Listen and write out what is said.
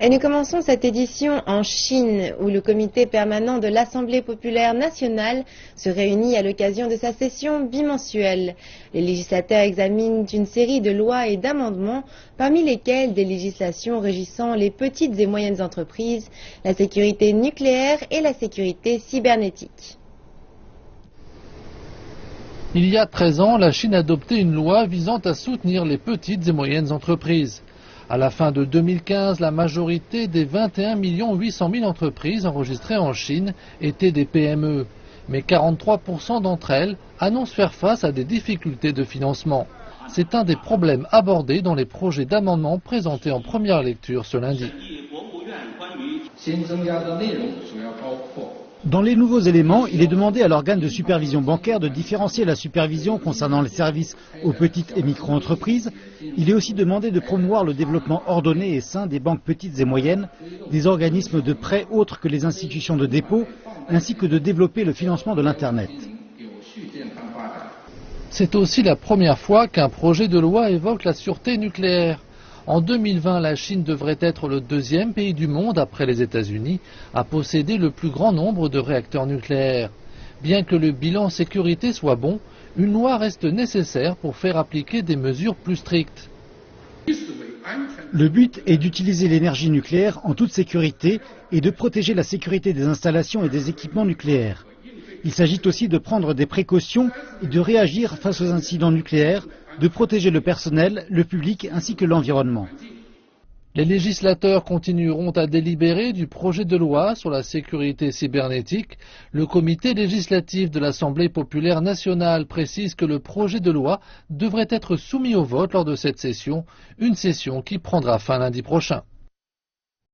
Et nous commençons cette édition en Chine, où le comité permanent de l'Assemblée populaire nationale se réunit à l'occasion de sa session bimensuelle. Les législateurs examinent une série de lois et d'amendements, parmi lesquels des législations régissant les petites et moyennes entreprises, la sécurité nucléaire et la sécurité cybernétique. Il y a 13 ans, la Chine adoptait une loi visant à soutenir les petites et moyennes entreprises. À la fin de 2015, la majorité des 21 800 000 entreprises enregistrées en Chine étaient des PME. Mais 43% d'entre elles annoncent faire face à des difficultés de financement. C'est un des problèmes abordés dans les projets d'amendement présentés en première lecture ce lundi. Dans les nouveaux éléments, il est demandé à l'organe de supervision bancaire de différencier la supervision concernant les services aux petites et micro-entreprises. Il est aussi demandé de promouvoir le développement ordonné et sain des banques petites et moyennes, des organismes de prêt autres que les institutions de dépôt, ainsi que de développer le financement de l'Internet. C'est aussi la première fois qu'un projet de loi évoque la sûreté nucléaire. En 2020, la Chine devrait être le deuxième pays du monde, après les États-Unis, à posséder le plus grand nombre de réacteurs nucléaires. Bien que le bilan sécurité soit bon, une loi reste nécessaire pour faire appliquer des mesures plus strictes. Le but est d'utiliser l'énergie nucléaire en toute sécurité et de protéger la sécurité des installations et des équipements nucléaires. Il s'agit aussi de prendre des précautions et de réagir face aux incidents nucléaires, de protéger le personnel, le public ainsi que l'environnement. Les législateurs continueront à délibérer du projet de loi sur la sécurité cybernétique. Le comité législatif de l'Assemblée populaire nationale précise que le projet de loi devrait être soumis au vote lors de cette session, une session qui prendra fin lundi prochain.